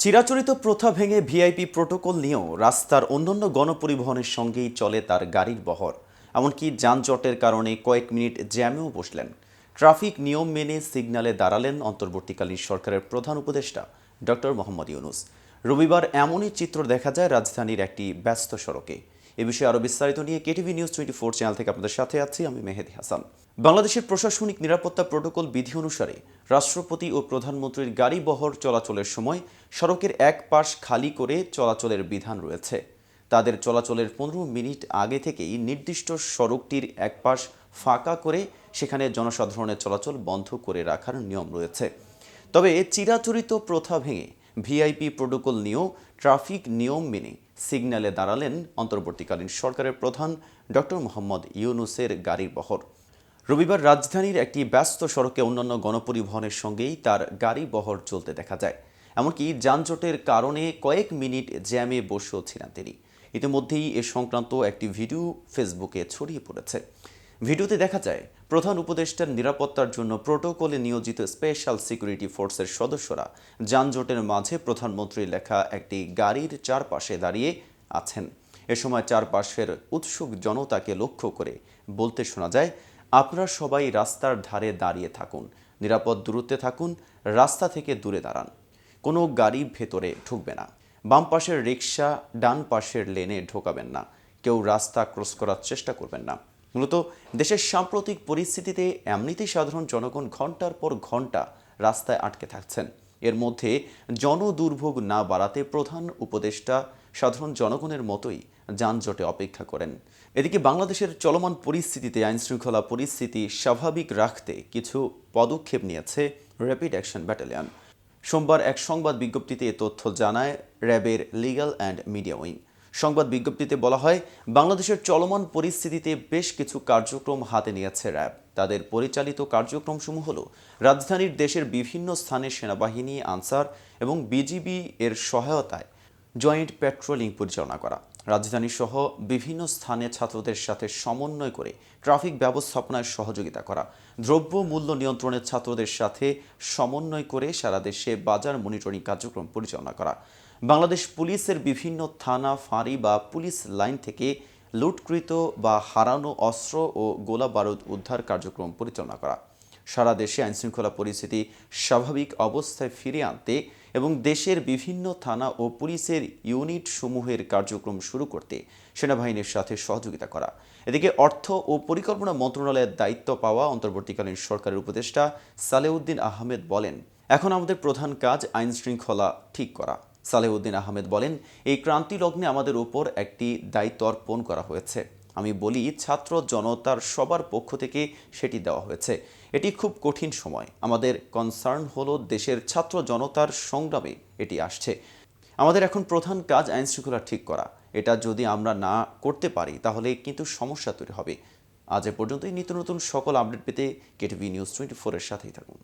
চিরাচরিত প্রথা ভেঙে ভিআইপি প্রোটোকল নিয়েও রাস্তার অন্যান্য গণপরিবহনের সঙ্গেই চলে তার গাড়ির বহর। এমনকি যানজটের কারণে কয়েক মিনিট জ্যামেও বসলেন। ট্রাফিক নিয়ম মেনে সিগন্যালে দাঁড়ালেন অন্তর্বর্তীকালীন সরকারের প্রধান উপদেষ্টা ডক্টর মোহাম্মদ ইউনূস। রবিবার এমনই চিত্র দেখা যায় রাজধানীর একটি ব্যস্ত সড়কে। এ বিষয়ে আরও বিস্তারিত নিয়ে কেটিভি নিউজ 24 চ্যানেল থেকে আপনাদের সাথে আছি আমি মেহেদি হাসান। বাংলাদেশের প্রশাসনিক নিরাপত্তা প্রোটোকল বিধি অনুসারে রাষ্ট্রপতি ও প্রধানমন্ত্রীর গাড়ি বহর চলাচলের সময় সড়কের এক পাশ খালি করে চলাচলের বিধান রয়েছে। তাদের চলাচলের 15 মিনিট আগে থেকেই নির্দিষ্ট সড়কটির এক পাশ ফাঁকা করে সেখানে জনসাধারণের চলাচল বন্ধ করে রাখার নিয়ম রয়েছে। তবে চিরাচরিত প্রথা ভেঙে ভিআইপি প্রোটোকল নিয়েও ট্রাফিক নিয়ম মেনে সিগন্যালে দাঁড়ালেন অন্তর্বর্তীকালীন সরকারের প্রধান ডক্টর মোহাম্মদ ইউনূসের গাড়ির বহর। রবিবার রাজধানীর একটি ব্যস্ত সড়কে অন্যান্য গণপরিবহনের সঙ্গেই তার গাড়ি বহর চলতে দেখা যায়। এমনকি যানজটের কারণে কয়েক মিনিট জ্যামে বসেও ছিলেন তিনি। ইতিমধ্যেই এ সংক্রান্ত একটি ভিডিও ফেসবুকে ছড়িয়ে পড়েছে। ভিডিওতে দেখা যায় প্রধান উপদেষ্টার নিরাপত্তার জন্য প্রোটোকলে নিয়োজিত স্পেশাল সিকিউরিটি ফোর্সের সদস্যরা যানজটের মাঝে প্রধানমন্ত্রীর লেখা একটি গাড়ির চারপাশে দাঁড়িয়ে আছেন। এ সময় চারপাশের উৎসুক জনতাকে লক্ষ্য করে বলতে শোনা যায়, আপনারা সবাই রাস্তার ধারে দাঁড়িয়ে থাকুন, নিরাপদ দূরত্বে থাকুন, রাস্তা থেকে দূরে দাঁড়ান, কোনো গাড়ি ভেতরে ঢুকবে না, বাম পাশের রিক্সা ডান পাশের লেনে ঢোকাবেন না, কেউ রাস্তা ক্রস করার চেষ্টা করবেন না। মূলত দেশের সাম্প্রতিক পরিস্থিতিতে এমনিতেই সাধারণ জনগণ ঘন্টার পর ঘন্টা রাস্তায় আটকে থাকছেন। এর মধ্যে জনদুর্ভোগ না বাড়াতে প্রধান উপদেষ্টা সাধারণ জনগণের মতোই যানজটে অপেক্ষা করেন। এদিকে বাংলাদেশের চলমান পরিস্থিতিতে আইনশৃঙ্খলা পরিস্থিতি স্বাভাবিক রাখতে কিছু পদক্ষেপ নিয়েছে র্যাপিড অ্যাকশন ব্যাটালিয়ন। সোমবার এক সংবাদ বিজ্ঞপ্তিতে এ তথ্য জানায় র্যাবের লিগ্যাল অ্যান্ড মিডিয়া উইং। সংবাদ বিজ্ঞপ্তিতে বলা হয়, বাংলাদেশের চলমান পরিস্থিতিতে বেশ কিছু কার্যক্রম হাতে নিয়েছে র্যাব। তাদের পরিচালিত কার্যক্রমসমূহ হল রাজধানীর দেশের বিভিন্ন স্থানে সেনাবাহিনী, আনসার এবং বিজিবি এর সহায়তায় জয়েন্ট পেট্রোলিং পরিচালনা করা, রাজধানী সহ বিভিন্ন স্থানে ছাত্রদের সাথে সমন্বয় করে ট্রাফিক ব্যবস্থাপনায় সহযোগিতা করা, দ্রব্য মূল্য নিয়ন্ত্রণের ছাত্রদের সাথে সমন্বয় করে সারা দেশে বাজার মনিটরিং কার্যক্রম পরিচালনা করা, বাংলাদেশ পুলিশের বিভিন্ন থানা, ফাঁড়ি বা পুলিশ লাইন থেকে লুটকৃত বা হারানো অস্ত্র ও গোলা বারুদ উদ্ধার কার্যক্রম পরিচালনা করা, সারা দেশে আইনশৃঙ্খলা পরিস্থিতি স্বাভাবিক অবস্থায় ফিরিয়ে আনতে এবং দেশের বিভিন্ন থানা ও পুলিশের ইউনিট সমূহের কার্যক্রম শুরু করতে সেনাবাহিনীর সাথে সহযোগিতা করা। এদিকে অর্থ ও পরিকল্পনা মন্ত্রণালয়ের দায়িত্ব পাওয়া অন্তর্বর্তীকালীন সরকারের উপদেষ্টা সালেউদ্দিন আহমেদ বলেন, এখন আমাদের প্রধান কাজ আইন শৃঙ্খলা ঠিক করা। সালেউদ্দিন আহমেদ বলেন, এই ক্রান্তি লগ্নে আমাদের উপর একটি দায়িত্ব অর্পণ করা হয়েছে। আমি বলি, ছাত্র জনতার সবার পক্ষ থেকে সেটি দেওয়া হয়েছে। এটি খুব কঠিন সময়। আমাদের কনসার্ন হলো দেশের ছাত্র জনতার সংগ্রামে এটি আসছে। আমাদের এখন প্রধান কাজ আইন শৃঙ্খলা ঠিক করা। এটা যদি আমরা না করতে পারি তাহলে কিন্তু সমস্যা তৈরি হবে। আজ এ পর্যন্তই। নিত্য নতুন সকল আপডেট পেতে কেটিভি নিউজ 24 এর সাথেই থাকুন।